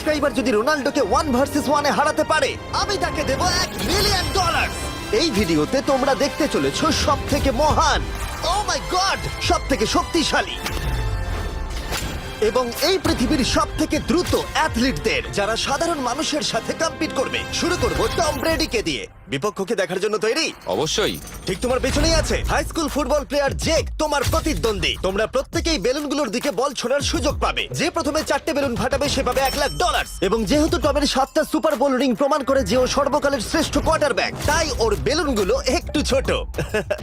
Subscriber যদি রোনাল্ডোকে 1 versus 1 এ হারাতে পারে, আমি তাকে দেব $1 মিলিয়ন। এই ভিডিওতে তোমরা দেখতে চলেছো সব থেকে মহান, ও মাই গড, সব থেকে শক্তিশালী এবং এই পৃথিবীর সব থেকে দ্রুত অ্যাথলিটদের, যারা সাধারণ মানুষের সাথে কম্পিট করবে। শুরু করব টম ব্রেডিকে দিয়ে। বিপক্ষকে দেখার জন্য তৈরি? অবশ্যই। ঠিক তোমার পেছনেই আছে high school football player Jake, তোমার প্রতিদ্বন্দ্বী। তোমরা প্রত্যেকেই বেলুনগুলোর দিকে বল ছোড়ার সুযোগ পাবে। যে প্রথমে 4টে বেলুন ফাটাবে সে পাবে $1,00,000। এবং যেহেতু টমের 7টা সুপার বোল রিং প্রমাণ করে যে ও সর্বকালের শ্রেষ্ঠ কোয়ার্টারব্যাক, তাই ওর বেলুনগুলো একটু ছোট।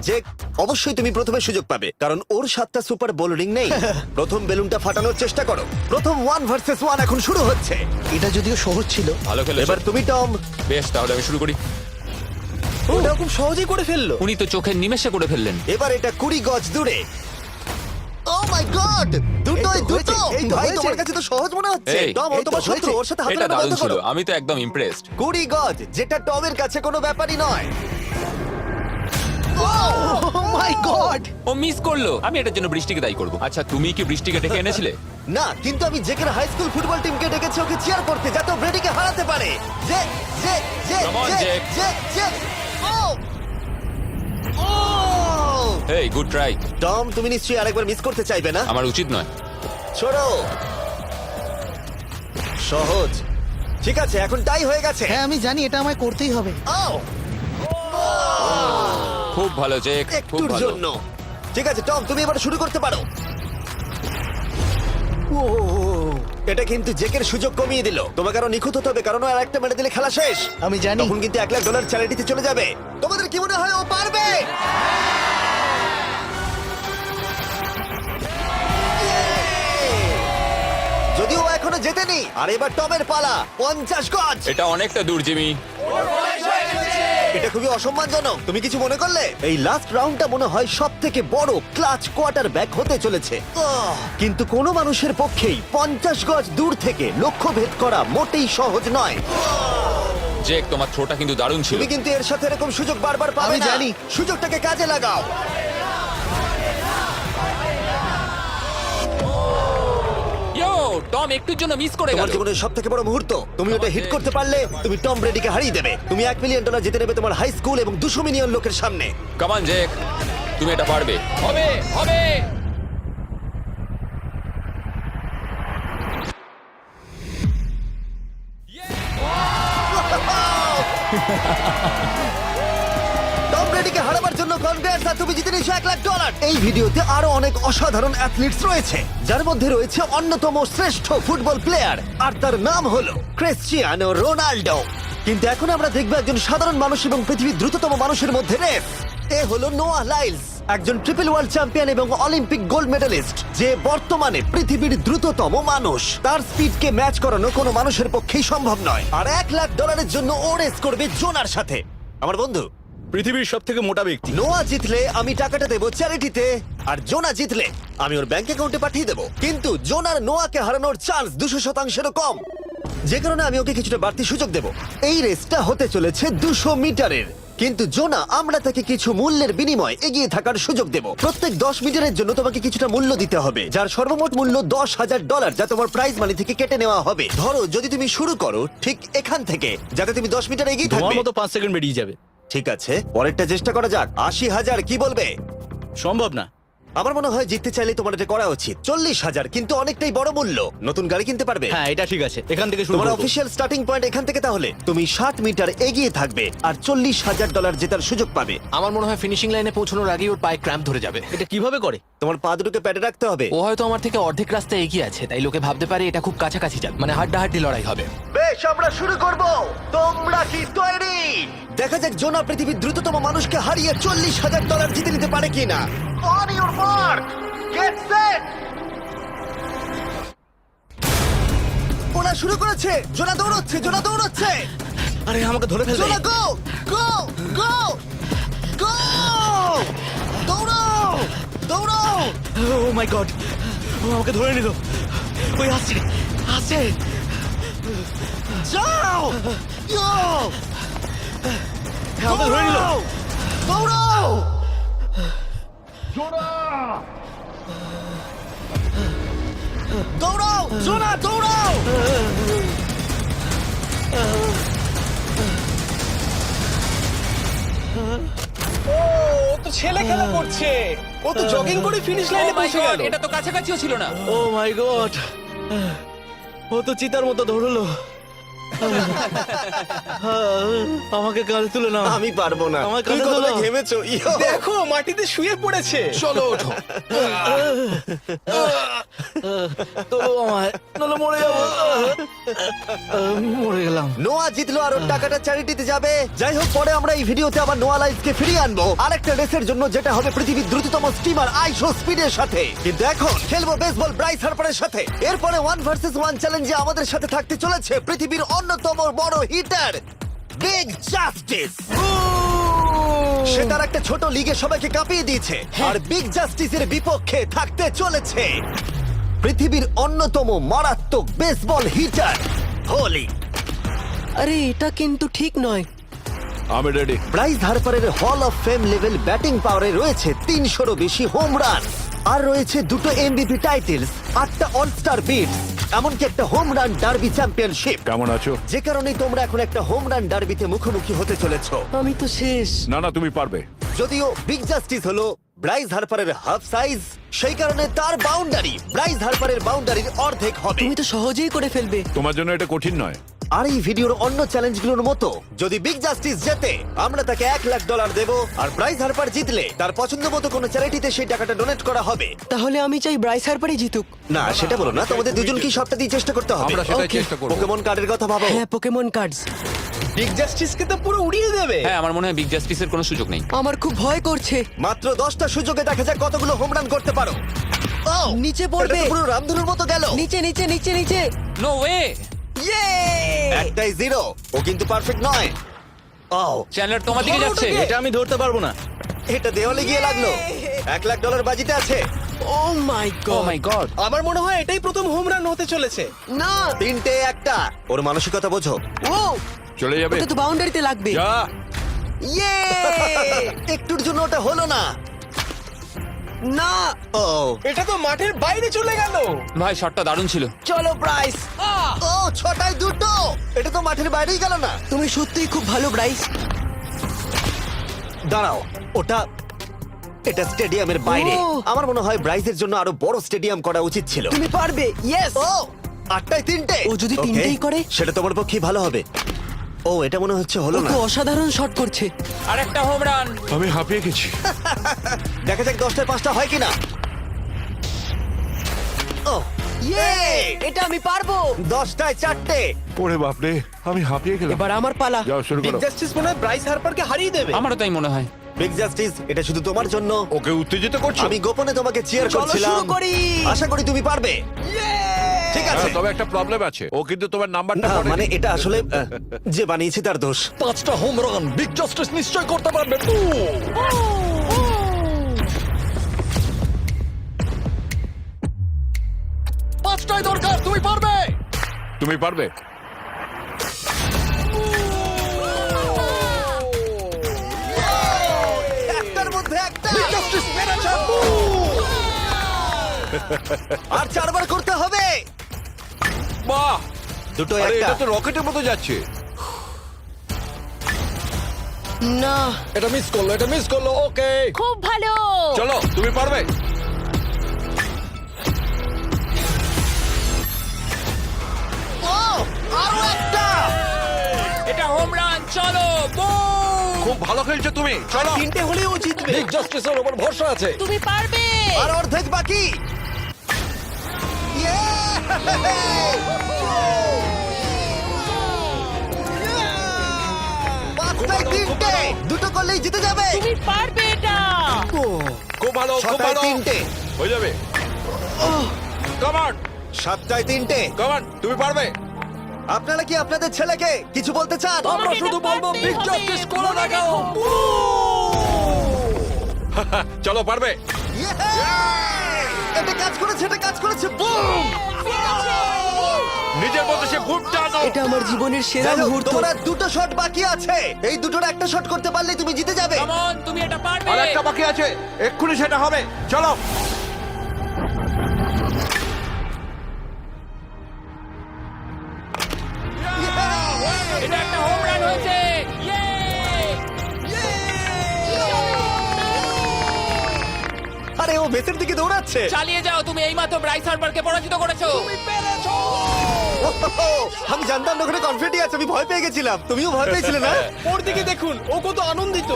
জেক, অবশ্যই তুমি প্রথমে সুযোগ পাবে, কারণ ওর 7টা সুপার বোল রিং নেই। প্রথম বেলুনটা ফাটানোর চেষ্টা করো। প্রথম 1 ভার্সেস 1 এখন শুরু হচ্ছে। এটা যদিও সহজ ছিল। ভালো খেলেছো। এবার তুমি টম। বেশ, তাহলে আমি শুরু করি। ওটা খুব সহজেই করে ফেললো। উনি তো চোখের নিমেষে করে ফেললেন। এবার এটা 20 গজ দূরে। ও মাই গড, দুটোই এই তো দুটো। হয়েছে, এই তো ভাই, হয়েছে। তোমার কাছে তো সহজ মনে হচ্ছে। এই, টম, ও এই তো তোমার শত্রু, হয়েছে। ওর সাথে হাত এটা মেলানো দারুণ বন্ধ ছিল, করো। আমি তো একদম ইমপ্রেসড। 20 গজ, যেটা টমের কাছে কোনো ব্যাপারই নয়। ও মাই গড! ও মিস করলো। আমি এটার জন্য বৃষ্টিকে দায়ী করব। আচ্ছা, তুমি কি বৃষ্টিকে ডেকে এনেছিলে? না, কিন্তু আমি জেকের হাই স্কুল ফুটবল টিমকে ডেকেছি ওকে চিয়ার করতে, যাতে ও ব্রেডিকে হারাতে পারে। J J J Come on, J Jake. J J. ও ও এই, গুড ট্রাই। টম, তুমি নিশ্চয়ই আরেকবার মিস করতে চাইবে না? আমার উচিত নয়। ছোড়ো। সহজ। ঠিক আছে, এখন টাই হয়ে গেছে। হ্যাঁ, আমি জানি এটা আমায় করতেই হবে। ও খুব ভালো জেক, খুব একটুর ভালো। জন্য। ঠিক আছে টম, তুমি এবার শুরু করতে পারো। ও, এটা কিন্তু জেকের সুযোগ কমিয়ে দিল। তোমাকে আরো নিখুঁত হতে হবে, কারণ ও আর একটা মেরে দিলে খেলা শেষ। আমি জানি। তখন কিন্তু $1,00,000 চ্যারিটিতে চলে যাবে। তোমাদের কি মনে হয় ও পারবে? যদিও ও এখনো জেতেনি। আর এবার টমের পালা। 50 গজ। এটা অনেকটা দূর, জিমি। এটা খুবই অসম্মানজনক। তুমি কিছু মনে করলে? এই লাস্ট রাউন্ডটা মনে হয় সব থেকে বড় ক্লাচ কোয়ার্টারব্যাক হতে চলেছে। কিন্তু কোনো মানুষের পক্ষেই 50 গজ দূর থেকে লক্ষ্য ভেদ করা মোটেই সহজ নয়। জেক, তোমার থ্রোটা কিন্তু দারুণ ছিল। তুমি কিন্তু এর সাথে এরকম সুযোগ বারবার পাবে আমি না। জানি। সুযোগটাকে কাজে লাগাও। ইয়ো, টম একটুর জন্য মিস করে তোমার গেল। জীবনের সব থেকে বড় মুহূর্ত। তুমি ওটা হিট করতে পারলে তুমি টম ব্রেডিকে হারিয়ে দেবে। তুমি $1 মিলিয়ন জিতে নেবে তোমার হাই স্কুল এবং 200 মিলিয়ন লোকের সামনে। কাম অন জেক, তুমি এটা পারবে। হবে, হবে। টম ব্রেডিকে হারাবার জন্য কনগ্রেটস, আর তুমি জিতে নিয়েছো $1,00,000। এই ভিডিওতে আরো অনেক অসাধারণ অ্যাথলিটস রয়েছে, যার মধ্যে রয়েছে অন্যতম শ্রেষ্ঠ ফুটবল প্লেয়ার, আর তার নাম হলো ক্রিশ্চিয়ানো রোনাল্ডো। কিন্তু এখন আমরা দেখব একজন সাধারণ মানুষ এবং পৃথিবীর দ্রুততম মানুষের মধ্যে রেস। এ হলো নোয়াহ লাইলস, একজন ট্রিপল ওয়ার্ল্ড চ্যাম্পিয়ন এবং অলিম্পিক গোল্ড মেডালিস্ট, যে বর্তমানে পৃথিবীর দ্রুততম মানুষ। তার স্পিডকে ম্যাচ করানো কোনো মানুষের পক্ষেই সম্ভব নয়। আর $1,00,000 জন্য ও রেস করবে জোনার সাথে, আমার বন্ধু। পৃথিবীর সব থেকে মোটা ব্যক্তি। নোয়া জিতলে আমি টাকাটা দেবো চ্যারিটিতে, আর জোনা জিতলে আমি ওর ব্যাংক অ্যাকাউন্টে পাঠিয়ে দেবো। কিন্তু জোনার নোয়াকে হারানোর চান্স 200%-এরও কম, যে কারণে আমি ওকে কিছুটা বাড়তি সুযোগ দেবো। এই রেসটা হতে চলেছে 200 মিটারের, কিন্তু জোনা, আমরা তাকে কিছু মূল্যের বিনিময়ে এগিয়ে থাকার সুযোগ দেব। প্রত্যেক 10 মিটারের জন্য তোমাকে কিছুটা মূল্য দিতে হবে, যার সর্বমোট মূল্য $10,000, যা তোমার প্রাইজ মানি থেকে কেটে নেওয়া হবে। ধরো যদি তুমি শুরু করো ঠিক এখান থেকে, যাতে তুমি 10 মিটার এগিয়ে তোমার থাকবে। মতো 5 সেকেন্ড বেরিয়ে যাবে। ঠিক আছে, পরেরটা চেষ্টা করা যাক। 80,000, কি বলবে? সম্ভব না। আমার মনে হয় জিততে চাইলে তোমার এটা করা উচিত। 40,000 কিন্তু অনেকটাই বড় মূল্য। নতুন গাড়ি কিনতে পারবে। হ্যাঁ, এটা ঠিক আছে, এখান থেকে শুরু তোমার করব। অফিসিয়াল স্টার্টিং পয়েন্ট এখান থেকে। তাহলে তুমি 60 মিটার এগিয়ে থাকবে আর $40,000 জেতার সুযোগ পাবে। আমার মনে হয় ফিনিশিং লাইনে পৌঁছানোর আগেই ওর পায়ে ক্র্যাম্প ধরে যাবে। এটা কিভাবে করে? তোমার পা দুটোকে প্যাডে রাখতে হবে। ও হয়তো আমার থেকে অর্ধেক রাস্তা এগিয়ে আছে, তাই লোকে ভাবতে পারে এটা খুব কাছাকাছি যাবে, মানে হাড্ডাহাড্ডি লড়াই হবে। বেশ, আমরা শুরু করব। তোমরা কি তৈরি? দেখা যাক জোনা পৃথিবীর দ্রুততম মানুষকে হারিয়ে $40,000 জিতে নিতে পারে কিনা। On your mark, get set. ওরা শুরু করেছে। জোনা দৌড়চ্ছে, জোনা দৌড়চ্ছে। আরে, আমাকে ধরে ফেলবে। জোনা গো গো গো গো! দৌড়াও দৌড়াও! ও মাই গড, ও আমাকে ধরে নিল। ওই আসছে, আসছে। যাও! ইয়ো! আমাকে ধরে নিল। দৌড়াও! দৌড়াও! জোনা দৌড়াও! করছে ও তো জগিং করে ফিনিশ Oh লাইনে my পৌঁছে God, গেল এটা তো কাছাকাছিও ছিল না। ও মাই গড ও তো চিতার মতো ধরলো আমাকে কাঁধে তুলে নাও আমি পারবো না। আমার তুমি কাঁধে কতটা তোলো। ঘেমেছো ইয়ো। দেখো মাটিতে শুয়ে পড়েছে চলো ওঠো। তো আমায় নলে মরে যাবো মরে গেলাম নোয়া জিতলো আর ওর টাকাটা চ্যারিটিতে যাবে। যাই হোক, পরে আমরা এই ভিডিওতে আবার নোয়া লাইফকে ফিরিয়ে আনবো আরেকটা রেসের জন্য, যেটা হবে পৃথিবীর দ্রুততম স্টিমার আইশো স্পিডের সাথে। কিন্তু এখন খেলবো বেসবল ব্রাইস হার্পারের সাথে। এরপরে 1 ভার্সেস 1 চ্যালেঞ্জে আমাদের সাথে থাকতে চলেছে পৃথিবীর অন্যতম বড় হিটার বিগ জাস্টিস। সে তার একটা ছোট লিগে সবাইকে কাঁপিয়ে দিয়েছে, আর বিগ জাস্টিসের বিপক্ষে থাকতে চলেছে পৃথিবীর অন্যতম মারাত্মক বেসবল হিটার হোলি। আরে এটা কিন্তু ঠিক নয়। আমি ready. Bryce হার্পারের hall of fame level batting পাওয়ারে রয়েছে 300-রও বেশি হোম রান, আর রয়েছে 2টো এমভিপি টাইটেলস, 8টা অলস্টার বিটস, এমনকি একটা হোম রান ডার্বি চ্যাম্পিয়নশিপ। কেমন আছো? যে কারণেই তোমরা এখন একটা হোম রান ডার্বিতে মুখোমুখি হতে চলেছো। আমি তো শেষ। না না, তুমি পারবে। যদিও বিগ জাস্টিস হলো ব্রাইস হার্পারের হাফ সাইজ, সেই কারণে তার বাউন্ডারি ব্রাইস হার্পারের বাউন্ডারির অর্ধেক হবে। তুমি তো সহজেই করে ফেলবে। তোমার জন্য এটা কঠিন নয়। আর এই ভিডিওর অন্য চ্যালেঞ্জগুলোর মতো যদি বিগ জাস্টিস জেতে আমরা তাকে $1,00,000 দেব, আর ব্রাইস হার্পার জিতলে তার পছন্দ মতো কোনো চ্যারিটিতে সেই টাকাটা ডোনেট করা হবে। তাহলে আমি চাই ব্রাইস হার্পারই জিতুক। না, সেটা বলো না, তোমাদের দুজনকেই সবটা দিয়ে চেষ্টা করতে হবে। আমরা সেটাই Okay. চেষ্টা করবো। পোকেমন কার্ডের কথা ভাবো। হ্যাঁ, পোকেমন কার্ডস। বিগ জাস্টিসকে তো পুরো উড়িয়ে দেবে হ্যাঁ, আমার মনে হয় বিগ জাস্টিসের কোনো সুযোগ নেই। আমার খুব ভয় করছে। মাত্র 10টা সুযোগে দেখা যাক কতগুলো হোম রান করতে পারো। Oh! নিচে পড়বে। এটা তো পুরো রামধনুর মতো গেল। নিচে নিচে নিচে নিচে। No way. ইয়ে! একটাই জিরো, ও কিন্তু পারফেক্ট নয়। ও, চ্যানেলার তোমার দিকে যাচ্ছে। এটা আমি ধরতে পারবো না এটা দেওয়ালে গিয়ে লাগলো। $1,00,000 বাজিতে আছে। ও মাই ও গড। মাই গড। আমার মনে হয় এটাই প্রথম হোম রান হতে চলেছে না। 3টে একটা। ওর মানসিকতা বোঝো। ও, চলে যাবে। ওটা তো বাউন্ডারিতে লাগবে। যা। ইয়ে! একটুর জন্য ওটা হলো না। না। ও, এটা তো মাঠের বাইরে চলে গেল ভাই শটটা দারুণ ছিল। চলো ব্রাইস। ও 6টায় 2টো। এটা তো মাঠের বাইরেই গেল না। তুমি সত্যিই খুব ভালো ব্রাইস। দাঁড়াও, এটা স্টেডিয়ামের বাইরে। ও। আমার মনে হয় ব্রাইজের জন্য আরো বড় স্টেডিয়াম করা উচিত ছিল। তুমি পারবে। ইয়েস। ও 8টায় 3টে। ও যদি Okay, তিনটেই করে? সেটা তোমার পক্ষে ভালো হবে। ও, এটা মনে হচ্ছে ও হলো না। তো অসাধারণ শট করছে। আরেকটা হোম রান। আমি হাঁপিয়ে গেছি। দেখা যাক 10টায় 5টা হয় কিনা। ও, ইয়ে! এটা আমি পারবো। 10টায় 4টে। ওরে বাপরে, আমি হাঁপিয়ে গেলাম। এবার আমার পালা। যাও শুরু বিগ করো। জাস্টিস মনে হয় ব্রাইস হার্পারকে হারিয়ে দেবে আমারও তাই মনে হয়। বিগ জাস্টিস, এটা শুধু তোমার জন্য। ওকে উত্তেজিত করছো? আমি গোপনে তোমাকে চিয়ার চলো করছিলাম। শুরু করি। আশা করি তুমি পারবে। ঠিক আছে। হ্যাঁ, তবে একটা প্রবলেম আছে। ও কিন্তু তোমার নাম্বারটা না, পড়েনি। মানে এটা আসলে যে বানিয়েছে তার দোষ। 5টা হোম রান বিগ জাস্টিস নিশ্চয় করতে পারবে পাঁচটাই দরকার তুমি পারবে তুমি পারবে। একটার মধ্যে একটা। আর 4বার করতে হবে। বাহ, দুটো আরে একটা। এটা তো রকেটের মতো যাচ্ছে। না। এটা মিস করলো ওকে খুব ভালো। চলো, তুমি পারবে। ও, আরো একটা। এটা হোম রান। চলো boom! খুব ভালো খেলছো তুমি। চলো। 3টে হলেও ও জিতবে বিগ জাস্টিসের উপর ভরসা আছে তুমি পারবে। আর অর্ধেক বাকি। Yeah! 5টায় 3টে। দুটো করলেই জিতে যাবে। তুমি পারবে এটা। খুব ভালো, খুব 6টায় ভালো। 3টে। হয়ে যাবে। কাম অন, 7টায় 3টে। কাম অন, তুমি পারবে। আপনারা কি আপনাদের ছেলেকে কিছু বলতে চান? আমরা শুধু বলবো বিগ জাস্টিস করো না কেন। চলো, পারবে। Yeah! এটা কাজ করেছে, এটা কাজ করেছে। বুম! নিজের মতো সে খুব টানো। এটা আমার জীবনের সেরা যাই হোক, মুহূর্ত। তোমার আর 2টো শট বাকি আছে। এই দুটোর একটা শট করতে পারলে তুমি জিতে যাবে। Come on, তুমি এটা পারবে। আর একটা বাকি আছে, এক্ষুনি সেটা হবে। চলো। এটা একটা হোম রান হয়েছে। Yay! বেসের দিকে দৌড়াচ্ছে। চালিয়ে যাও, তুমি এইমাত্র ব্রাইস হার্বারকে পরাজিত করেছো। আমি জানতাম না ওখানে কনফিডেন্ট আছে, আমি ভয় পেয়ে গেছিলাম। তুমিও ভয় পেয়েছিলে না? ওর দিকে দেখুন, ও কত আনন্দিত।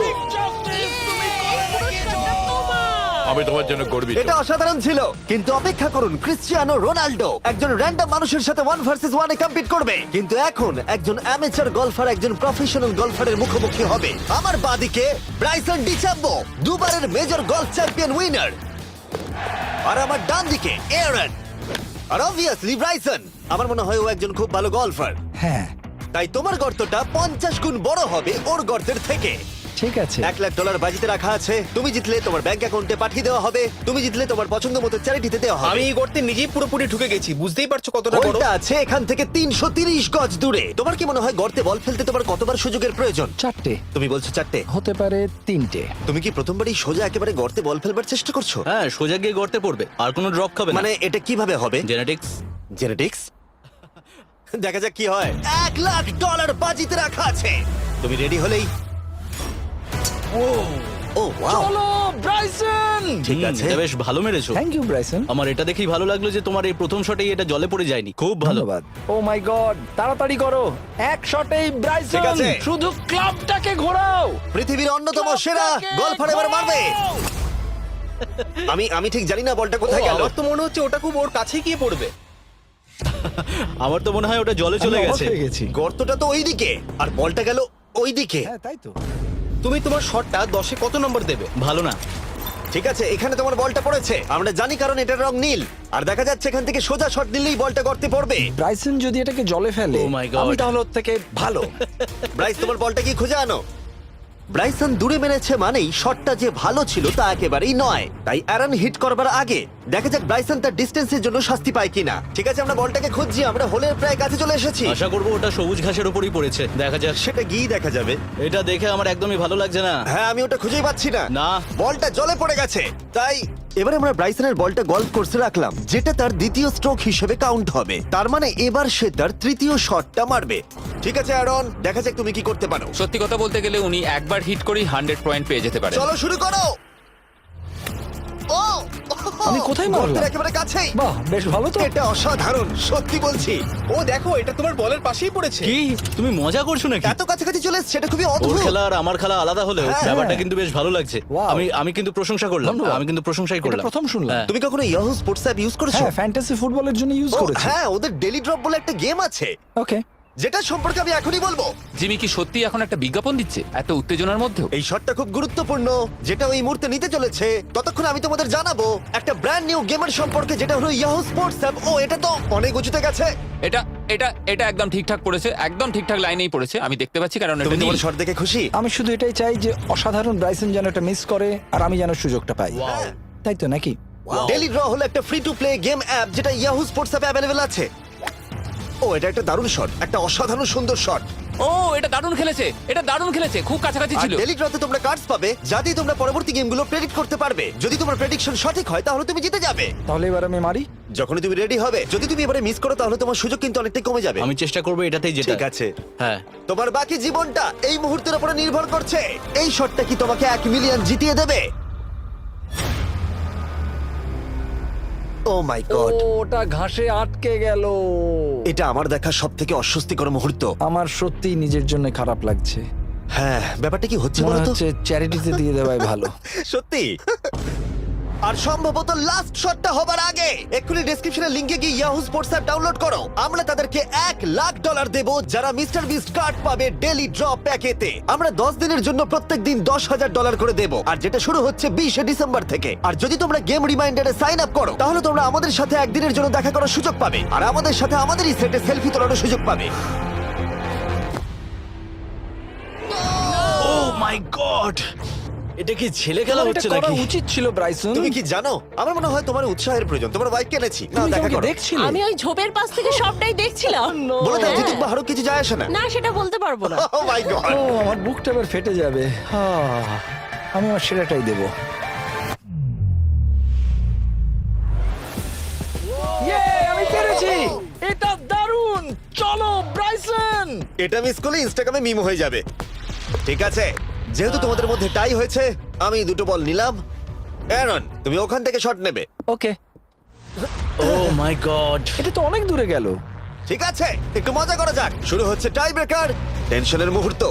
আমি তোমার জন্য গর্বিত। এটা অসাধারণ ছিল, কিন্তু অপেক্ষা করুন, ক্রিশ্চিয়ানো রোনাল্ডো একজন র্যান্ডম মানুষের সাথে 1 ভার্সেস 1 এ কম্পিট করবে, কিন্তু এখন একজন অ্যামেচার গলফার একজন প্রফেশনাল গলফারের মুখোমুখি হবে। আমার বাদিকে ব্রাইসন ডিচাম্বো, দুবারের মেজর গলফ চ্যাম্পিয়ন উইনার, আর আমার ডান দিকে এয়ারন। আর অবভিয়াসলি ব্রাইসন, আমার মনে হয় ও একজন খুব ভালো গলফার। হ্যাঁ তাই তোমার গর্তটা 50 গুণ বড় হবে ওর গর্তের থেকে। ঠিক আছে। $1,00,000 বাজিতে রাখা আছে। তুমি জিতলে তোমার ব্যাংক অ্যাকাউন্টে পাঠিয়ে দেওয়া হবে, তুমি জিতলে তোমার পছন্দ মতো চ্যারিটিতে দেওয়া হবে। আমি এই গর্তে নিজেই পুরোপুরি ঢুকে গেছি, বুঝতেই পারছো কতটা বড়। ওটা আছে এখান থেকে 330 গজ দূরে। তোমার কি মনে হয় গর্তে বল ফেলতে তোমার কতবার সুযোগের প্রয়োজন? 4টে তুমি বলছো 4টে, হতে পারে 3টে। তুমি কি প্রথমবারই সোজা একেবারে গর্তে বল ফেলবার চেষ্টা করছো? হ্যাঁ, সোজা গিয়ে গর্তে পড়বে, আর কোনো ড্রপ খাবে না। মানে এটা কিভাবে হবে? জেনেটিক্স। জেনেটিক্স? দেখা যাক কি হয়। $1,00,000 বাজিতে রাখা আছে। তুমি রেডি হলেই ও ওয়াও, চলো ব্রাইসন। ঠিক আছে। এটা বেশ ভালো মেরেছো। Thank you Bryson. আমার এটা দেখেই ভালো লাগলো যে তোমার এই প্রথম শটেই এটা জলে পড়ে যায়নি। খুব ভালো। ধন্যবাদ। ও মাই গড, তাড়াতাড়ি করো, এক শটেই ব্রাইসন। ঠিক আছে। শুধু ক্লাবটাকে ঘোরাও। পৃথিবীর অন্যতম সেরা গলফার এবার মারবে। আমি ঠিক জানি না বলটা কোথায় গেল। আমার তো মনে হচ্ছে ওটা খুব ওর কাছে গিয়ে পড়বে। আমার তো মনে হয় ওটা জলে চলে আমি অবাক গেছে। হয়ে গেছি। গর্তটা তো ওইদিকে আর বলটা গেল ওইদিকে। হ্যাঁ তাই তো। তুমি তোমার শটটা 10-এ কত নম্বর দেবে? ভালো না। ঠিক আছে, এখানে তোমার বলটা পড়েছে, আমরা জানি কারণ এটার রং নীল। আর দেখা যাচ্ছে এখান থেকে সোজা শট নিলেই বলটা গর্তে পড়বে। ব্রাইসন যদি এটাকে জলে ফেলে, Oh my God. আমি তাহলে ওর থেকে ভালো। ব্রাইস, তোমার বলটা কি খুঁজে আনো। ব্রাইসন দূরে মেরেছে মানেই শটটা যে ভালো ছিল তা একেবারেই নয়। তাই অ্যারন হিট করবার আগে দেখা যাক ব্রাইসন তার ডিস্টেন্সের জন্য শাস্তি পায় কিনা। ঠিক আছে, আমরা বলটাকে খুঁজছি, আমরা হোলের প্রায় কাছে চলে এসেছি। আশা করবো ওটা সবুজ ঘাসের উপরই পড়েছে। দেখা যাক। সেটা গিয়ে দেখা যাবে। এটা দেখে আমার একদমই ভালো লাগছে না। হ্যাঁ, আমি ওটা খুঁজেই পাচ্ছি না। না। বলটা জলে পড়ে গেছে। তাই এবার আমরা ব্রাইসনের বলটা গলফ কোর্সে রাখলাম, যেটা তার দ্বিতীয় স্ট্রোক হিসেবে কাউন্ট হবে। তার মানে এবার সে তার তৃতীয় শটটা মারবে। ঠিক আছে অ্যারন, দেখা যাক তুমি কি করতে পারো। সত্যি কথা বলতে গেলে উনি একবার হিট করেই 100 পয়েন্ট পেয়ে যেতে পারেন। চলো শুরু করো। ও আমি কোথায় মারলাম? গর্তের একেবারে কাছেই। বাহ, বেশ ভালো তো। এটা অসাধারণ, সত্যি বলছি। ও দেখো, এটা তোমার বলের পাশেই পড়েছে। কি তুমি মজা করছো নাকি? এত কাছাকাছি চলে এসেছে, এটা খুবই ওর অদ্ভুত। খেলা আর আমার খেলা আলাদা হলেও হ্যাঁ। ব্যাপারটা কিন্তু বেশ ভালো লাগছে। Wow. আমি কিন্তু প্রশংসা করলাম। ধন্যবাদ। আমি কিন্তু প্রশংসাই এটা করলাম। প্রথম শুনলাম। হ্যাঁ। তুমি কখনো ইয়াহু স্পোর্টস অ্যাপ ইউজ করেছো? হ্যাঁ, ফ্যান্টাসি ফুটবলের জন্য ইউজ ও, করেছি। হ্যাঁ, ওদের ডেলি ড্রপ বলে একটা গেম আছে, ওকে। যেটা সম্পর্কে আমি এখনই বলবো। জিমি কি সত্যি এখন একটা বিজ্ঞাপন দিচ্ছে এত উত্তেজনার মধ্যেও? এই শটটা খুব গুরুত্বপূর্ণ, যেটা ওই মুহূর্তে নিতে চলেছে। ততক্ষণ আমি তোমাদের জানাবো একটা ব্র্যান্ড নিউ গেমের সম্পর্কে, যেটা হলো ইয়াহু স্পোর্টস অ্যাপ। ও, এটা তো অনেক উঁচুতে গেছে। এটা এটা এটা একদম ঠিকঠাক পড়েছে, একদম ঠিকঠাক লাইনেই পড়েছে। আমি দেখতে পাচ্ছি কারণ এটা তুমি তোমার নীল। শট দেখে খুশি? আমি শুধু এটাই চাই যে অসাধারণ ব্রাইসন যেন এটা মিস করে আর আমি যেন সুযোগটা পাই। হ্যাঁ। তাই তো নাকি? ডেলি ড্র হলো একটা free to play game app, যেটা ইয়াহু স্পোর্টস অ্যাপে অ্যাভেলেবল আছে। ও, এটা একটা দারুণ শট, একটা অসাধারণ সুন্দর শট। ও, এটা দারুণ খেলেছে, এটা দারুণ খেলেছে, খুব কাছাকাছি আর ছিল। ডেলি ড্রতে তোমরা কার্ডস পাবে, যা দিয়ে তোমরা পরবর্তী গেমগুলো প্রেডিক্ট করতে পারবে। যদি তোমার প্রেডিকশন সঠিক হয় তাহলে তুমি জিতে যাবে। তাহলে এবার আমি মারি। যখনই তুমি রেডি হবে, যদি তুমি এবারে মিস করো তাহলে তোমার সুযোগ কিন্তু অনেকটাই কমে যাবে। আমি চেষ্টা করবো এটাতেই যেটা। ঠিক আছে, হ্যাঁ। তোমার বাকি জীবনটা এই মুহূর্তের উপরে নির্ভর করছে। এই শটটা কি তোমাকে 1 মিলিয়ন জিতিয়ে দেবে? ও মাই গড, ওটা ঘাসে আটকে গেল। এটা আমার দেখা সবথেকে অস্বস্তিকর মুহূর্ত। আমার সত্যি নিজের জন্য খারাপ লাগছে। হ্যাঁ, ব্যাপারটা কি হচ্ছে মনে বলো তো? হচ্ছে চ্যারিটিতে দিয়ে দেওয়াই ভালো। সত্যি। আর সম্ভবত লাস্ট শটটা হবার আগে এক্ষুনি ডেসক্রিপশনের লিংকে গিয়ে ইয়াহু স্পোর্টস অ্যাপ ডাউনলোড করো। আমরা তাদেরকে $1,00,000 দেব যারা মিস্টার বিস্ট কার্ড পাবে ডেলি ড্র প্যাকেতে। আমরা 10 দিনের জন্য প্রত্যেক দিন $10,000 করে দেব, আর যেটা শুরু হচ্ছে 20শে ডিসেম্বর থেকে। আর যদি তোমরা গেম রিমাইন্ডারে সাইন আপ করো তাহলে তোমরা আমাদের সাথে একদিনের জন্য দেখা করার সুযোগ পাবে, আর আমাদের সাথে আমাদেরই সেটে সেলফি তোলার সুযোগ পাবে। ও মাই গড, এটা কি ছেলে খেলা তোমার এটা হচ্ছে করা নাকি? উচিত ছিল ব্রাইসন। তুমি কি জানো, আমার মনে হয় তোমার উৎসাহের প্রয়োজন। তোমার বাইক কিনেছি, না তুমি দেখা আমাকে করো। দেখছিলে? আমি ওই ঝোপের পাশ থেকে সবটাই দেখছিলাম। বলে দাও হ্যাঁ। জিতুক বা হারুক, কিছু যায় আসে না। না, সেটা বলতে পারবো না। ও মাই গড, ও, আমার বুকটা এবার ফেটে যাবে। আমি আমার সেরাটাই দেব। আমি পেরেছি। এটা দারুণ। চলো ব্রাইসন। এটা মিস করলে ইনস্টাগ্রামে মিম হয়ে যাবে। ঠিক আছে, যেহেতু তোমাদের মধ্যে টাই হয়েছে, আমি 2টো বল নিলাম অ্যারন, তুমি ওখান থেকে শট নেবে। ওকে, ও মাই গড এটা তো অনেক দূরে গেল। ঠিক আছে, একটু মজা করা যাক। শুরু হচ্ছে টাই ব্রেকার, টেনশনের মুহূর্ত।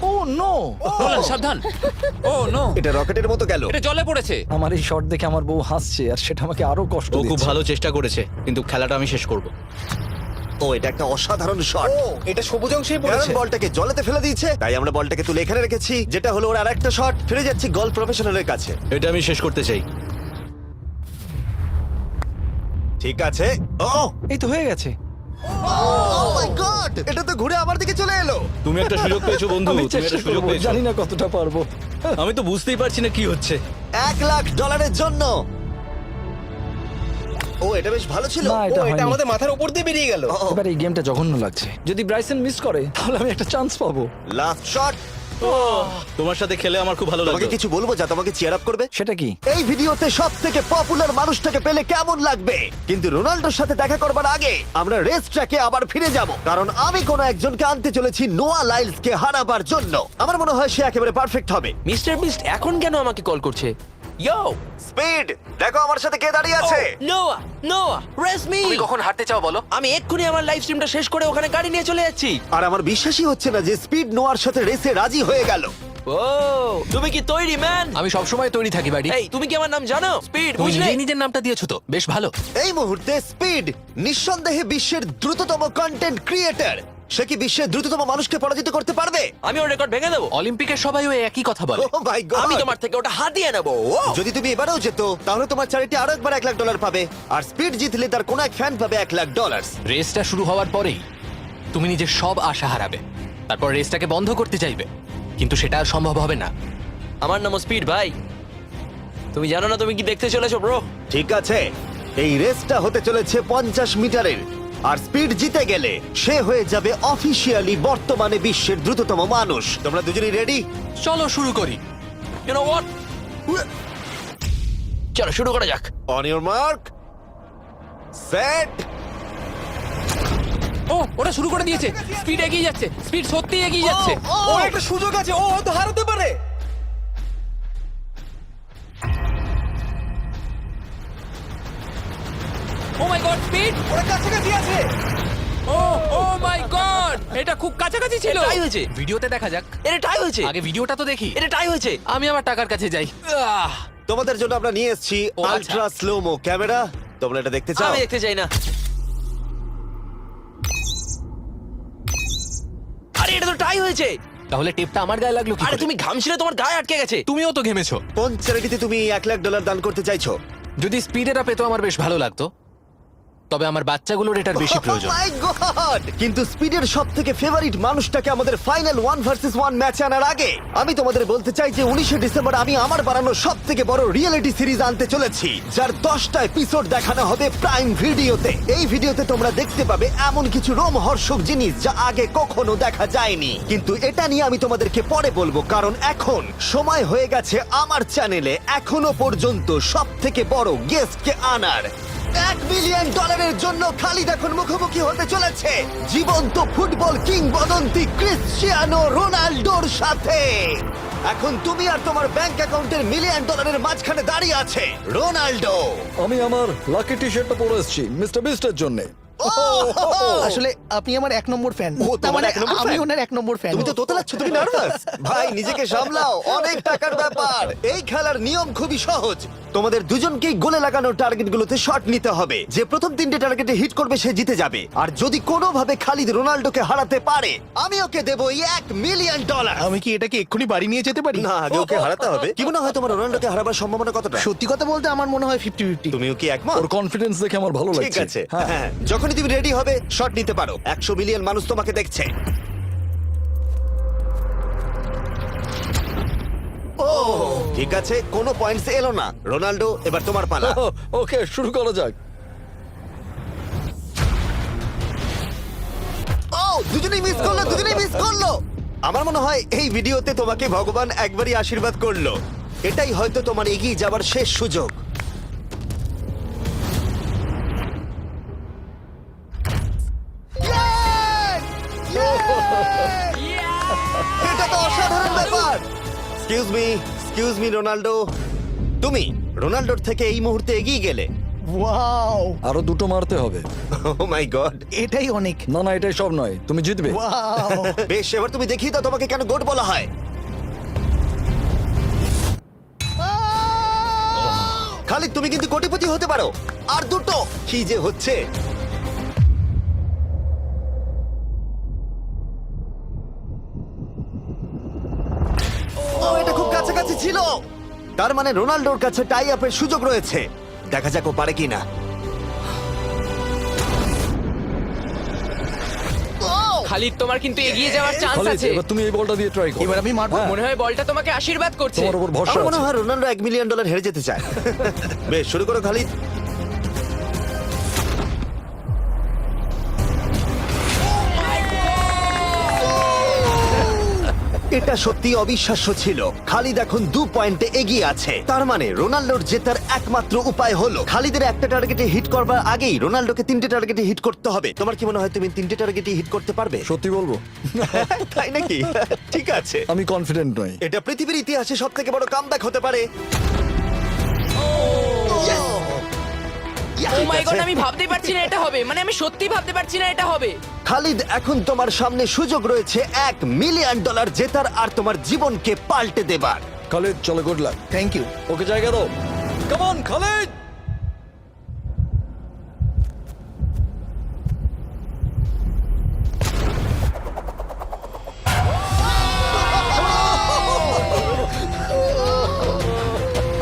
ও নো, নোলান সাবধান। ও নো, এটা রকেটের মতো গেল। এটা জলে পড়েছে। আমার এই শট দেখে আমার বউ হাসছে আর সেটা আমাকে আরো কষ্ট ও খুব দিচ্ছে। ভালো চেষ্টা করেছে কিন্তু খেলাটা আমি শেষ করব। ও, এটা একটা অসাধারণ শট। ও এটা সবুজ অংশেই অ্যারন পড়েছে। বলটাকে জলেতে ফেলে দিয়েছে, তাই আমরা বলটাকে তুলে এখানে রেখেছি, যেটা হলো ওর আরেকটা শট। ফিরে যাচ্ছি গলফ প্রফেশনালের কাছে। এটা আমি শেষ করতে চাই। ঠিক আছে। ও এই তো হয়ে গেছে। মাই গড, এটা তো ঘুরে আমার দিকে চলে এলো। তুমি একটা সুযোগ পেয়েছো বন্ধু, আমি তুমি চেষ্টা একটা সুযোগ করবো, পেয়েছো। জানি না কতটা পারবো। আমি তো বুঝতেই পারছি না কি হচ্ছে। $1,00,000 জন্য। ও, এটা বেশ ভালো ছিল। না, ও এটা এটা হয়নি। আমাদের মাথার উপর দিয়ে বেরিয়ে গেল। ও, এবার এই গেমটা জঘন্য লাগছে। যদি ব্রাইসন মিস করে তাহলে আমি একটা চান্স পাবো। Last shot. তোমার সাথে খেলে আমার খুব ভালো তোমাকে লাগলো। কিছু বলবো যা তোমাকে চিয়ার আপ করবে? সেটা কি? এই ভিডিওতে সব থেকে পপুলার মানুষটাকে পেলে কেমন লাগবে? কিন্তু রোনাল্ডোর সাথে দেখা করবার আগে আমরা রেস ট্র্যাকে আবার ফিরে যাব, কারণ আমি কোনো একজনকে আনতে চলেছি নোয়া লাইলসকে হারাবার জন্য। আমার মনে হয় সে একেবারে পারফেক্ট হবে। মিস্টার বিস্ট এখন কেন আমাকে কল করছে? ইয়ো স্পিড, দেখো আমার সাথে কে দাঁড়িয়ে আছে। নোয়া, নোয়া রেস মি। তুমি কখন হাঁটতে চাও বলো? আমি এক্ষুনি আমার লাইভ স্ট্রিমটা শেষ করে ওখানে গাড়ি নিয়ে চলে যাচ্ছি। আর আমার বিশ্বাসই হচ্ছে না যে স্পিড নোয়ার সাথে রেসে রাজি হয়ে গেল। ও তুমি কি তৈরি ম্যান? আমি সব সময় তৈরি থাকি বাড়ি। এই তুমি কি আমার নাম জানো? স্পিড। তুমি নিজেই নিজের নামটা দিয়েছো তো, বেশ ভালো। এই মুহূর্তে স্পিড নিঃসন্দেহে বিশ্বের দ্রুততম কন্টেন্ট ক্রিয়েটর। সে কি বিশ্বের দ্রুততম মানুষকে পরাজিত করতে পারবে? আমি ওর রেকর্ড ভেঙে দেবো। অলিম্পিকের সবাই ওই একই কথা বলে। Oh my God! আমি তোমার থেকে ওটা হাতিয়ে নেবো। যদি তুমি এবারেও যেত তাহলে তোমার চ্যারিটি আরো একবার $1,00,000 পাবে, আর স্পিড জিতলে তার কোন এক ফ্যান পাবে $1,00,000। রেসটা শুরু হওয়ার পরেই তুমি নিজের সব আশা হারাবে, তারপর রেসটাকে বন্ধ করতে চাইবে, কিন্তু সেটা আর সম্ভব হবে না। আমার নাম স্পিড ভাই। তুমি জানো না তুমি কি দেখতে চলেছো ব্রো? ঠিক আছে, এই রেসটা হতে চলেছে 50 মিটারের, আর স্পিড জিতে গেলে সে হয়ে যাবে অফিসিয়ালি বর্তমানে বিশ্বের দ্রুততম মানুষ। তোমরা দুজনেই রেডি? চলো শুরু করি। ইউ নো হোয়াট, চলো শুরু করা যাক। On your mark, set. ও, ওটা শুরু করে দিয়েছে। স্পিড এগিয়ে যাচ্ছে, স্পিড সত্যি এগিয়ে যাচ্ছে। ও একটা সুযোগ আছে, ও হয়তো হারাতে পারে। ও মাই গড, স্পিড। ওরা কাছাকাছি আছে। ও, ও মাই গড, এটা খুব কাছাকাছি ছিল। টাই হয়েছে, ভিডিওতে দেখা যাক। এটা টাই হয়েছে, আগে ভিডিওটা তো দেখি। এটা টাই হয়েছে, আমি আমার টাকার কাছে যাই। তোমাদের জন্য আমরা নিয়ে এসেছি ও, আচ্ছা। Ultra slomo camera. তোমরা এটা দেখতে চাও? আমি দেখতে চাই না। আরে এটা তো টাই হয়েছে। তাহলে টেপটা আমার গায়ে লাগলো কি? আরে তুমি ঘামছিলে, তোমার গায়ে আটকে গেছে। তুমিও তো ঘেমেছো। কোন চ্যারিটিতে তুমি $1,00,000 দান করতে চাইছো? যদি স্পিডেরা পেতো আমার বেশ ভালো লাগতো, তবে আমার বাচ্চাগুলোর এটার বেশি প্রয়োজন। Oh my God! কিন্তু স্পিডের সবথেকে ফেভারিট মানুষটাকে আমাদের ফাইনাল 1 ভার্সেস 1 ম্যাচে আনার আগে আমি তোমাদের বলতে চাই যে 19শে ডিসেম্বর আমি আমার বানানো সবথেকে বড় রিয়েলিটি সিরিজ আনতে চলেছি, যার 10টা এপিসোড দেখানো হবে প্রাইম ভিডিওতে। এই ভিডিওতে তোমরা দেখতে পাবে এমন কিছু রোমহর্ষক জিনিস যা আগে কখনো দেখা যায়নি, কিন্তু এটা নিয়ে আমি তোমাদেরকে পরে বলবো, কারণ এখন সময় হয়ে গেছে আমার চ্যানেলে এখনো পর্যন্ত সবথেকে বড় গেস্টকে আনার। $1 মিলিয়ন জন্য খালিদ এখন মুখোমুখি হতে চলেছে জীবন্ত ফুটবল কিংবদন্তি ক্রিশ্চিয়ানো রোনাল্ডোর সাথে। এখন তুমি আর তোমার ব্যাংক অ্যাকাউন্টের $1 মিলিয়ন মাঝখানে দাঁড়িয়ে আছে রোনাল্ডো। আমি আমার লাকি টি শার্টটা পরে এসেছি মিস্টার বিস্টের জন্য। আসলে আপনি আমার 1 নম্বর ফ্যান। ও, তোমার এক নম্বর আমি fan? ওনার 1 নম্বর ফ্যান। তুমি তো তোতলাচ্ছ, তুমি নার্ভাস? ভাই নিজেকে সামলাও, অনেক টাকার ব্যাপার। এই খেলার নিয়ম খুবই সহজ। তোমাদের দুজনকেই গোলে লাগানো টার্গেটগুলোতে শট নিতে হবে। যে প্রথম 3টে টার্গেটে হিট করবে সে জিতে যাবে। আর যদি কোনোভাবে খালিদ রোনাল্ডোকে হারাতে পারে আমি ওকে দেবো $1 মিলিয়ন। আমি কি এটাকে এক্ষুনি বাড়ি নিয়ে যেতে পারি? না, আগে ওকে হারাতে হবে। কি মনে হয় তোমার রোনাল্ডোকে হারাবার সম্ভাবনা কতটা? সত্যি কথা বলতে আমার মনে হয় 50-50। তুমিও কি একমত? ওর কনফিডেন্স দেখে আমার ভালো লাগছে। ঠিক আছে, হ্যাঁ, যখনই তুমি রেডি হবে শট নিতে পারো। 100 মিলিয়ন মানুষ তোমাকে দেখছে। ও ঠিক আছে, কোনো পয়েন্টস এলো না। রোনাল্ডো, এবার তোমার পালা। ওকে, শুরু করা যাক। ও, দুজনেই মিস করলো, দুজনেই মিস করলো। আমার মনে হয় এই ভিডিওতে তোমাকে ভগবান একবারই আশীর্বাদ করলো। এটাই হয়তো তোমার এগিয়ে যাবার শেষ সুযোগ। এটা তো অসাধারণ ব্যাপার। Excuse me, excuse me Ronaldo, তুমি রোনাল্ডোর থেকে এই মুহূর্তে এগিয়ে গেলে। ওয়াও, আরো দুটো মারতে হবে। ও মাই গড। এটাই অনেক। না না, এটাই সব নয়, তুমি জিতবে। ওয়াও, বেশ, এবার তুমি দেখিয়ে দাও তোমাকে কেন গোট বলা হয়। খালিদ, তুমি কিন্তু কোটিপতি হতে পারো। আর দুটো। কি যে হচ্ছে। ও, এটা খুব কাছাকাছি ছিল। তার মানে রোনাল্ডোর কাছে টাই আপের সুযোগ রয়েছে। দেখা যাক ও পারে কিনা। খালিদ, তোমার কিন্তু এগিয়ে যাওয়ার চান্স খালিদ, আছে। এবার তুমি এই বলটা দিয়ে ট্রাই করো। এবার আমি মারবো। হ্যাঁ, মনে হয় বলটা তোমাকে আশীর্বাদ করছে। তোমার উপর ভরসা আমার মনে আছে। হয় রোনাল্ডো $1 মিলিয়ন হেরে যেতে চায়। বেশ, শুরু করো খালিদ। এটা সত্যি অবিশ্বাস্য ছিল। খালিদ এখন 2 পয়েন্টে এগিয়ে আছে। তার মানে রোনাল্ডোর জেতার একমাত্র উপায় হলো খালিদের একটা টার্গেটে হিট করবার আগেই রোনাল্ডোকে 3টে টার্গেটে হিট করতে হবে। তোমার কি মনে হয় তুমি 3টে টার্গেটে হিট করতে পারবে? সত্যি বলবো, তাই নাকি? ঠিক আছে। আমি কনফিডেন্ট নই। এটা পৃথিবীর ইতিহাসে সবথেকে বড় কামব্যাক হতে পারে। ও মাই ঠিক গড, আছে। আমি ভাবতেই পারছি না এটা হবে। মানে আমি সত্যি ভাবতে পারছি না এটা হবে। খালিদ, এখন তোমার সামনে সুযোগ রয়েছে $1 মিলিয়ন জেতার আর তোমার জীবনকে পাল্টে দেবার। খালিদ, চলো, গুড লাক। Thank you. ওকে জায়গা দাও। Come on Khalid.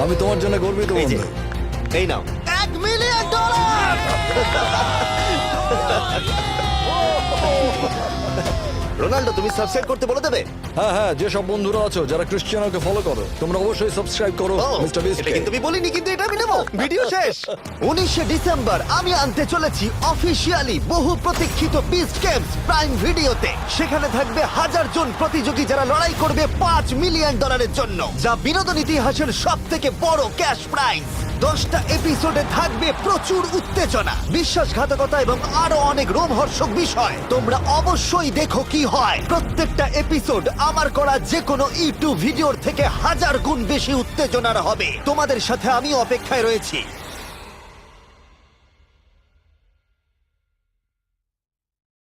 আমি তোমার জন্য গর্বিত এই যে, বন্ধু। এই নাও $1 মিলিয়ন। রোনাল্ডো, তুমি সাবস্ক্রাইব করতে বলে দেবে? হ্যাঁ হ্যাঁ, যে সব বন্ধুরা আছো যারা ক্রিশ্চিয়ানোকে ফলো করো, তোমরা অবশ্যই সাবস্ক্রাইব করো ও, মিস্টার বিস্ট। এটা কিন্তু আমি বলিনি, কিন্তু এটা আমি নেবো। ভিডিও শেষ। 19শে ডিসেম্বর আমি আনতে চলেছি অফিসিয়ালি বহু প্রতীক্ষিত বিস্ট গেমস প্রাইম ভিডিওতে। সেখানে থাকবে 1000 জন প্রতিযোগী যারা লড়াই করবে $5 মিলিয়ন জন্য, যা বিনোদন ইতিহাসের সবথেকে বড় ক্যাশ প্রাইজ। 10টা এপিসোডে থাকবে প্রচুর উত্তেজনা, বিশ্বাসঘাতকতা এবং আরো অনেক রোমহর্ষক বিষয়। তোমরা অবশ্যই দেখো কি হয়। প্রত্যেকটা এপিসোড আমার করা যে কোনো ইউটিউব ভিডিওর থেকে 1000 গুণ বেশি উত্তেজনার হবে। তোমাদের সাথে আমি অপেক্ষায় রয়েছি।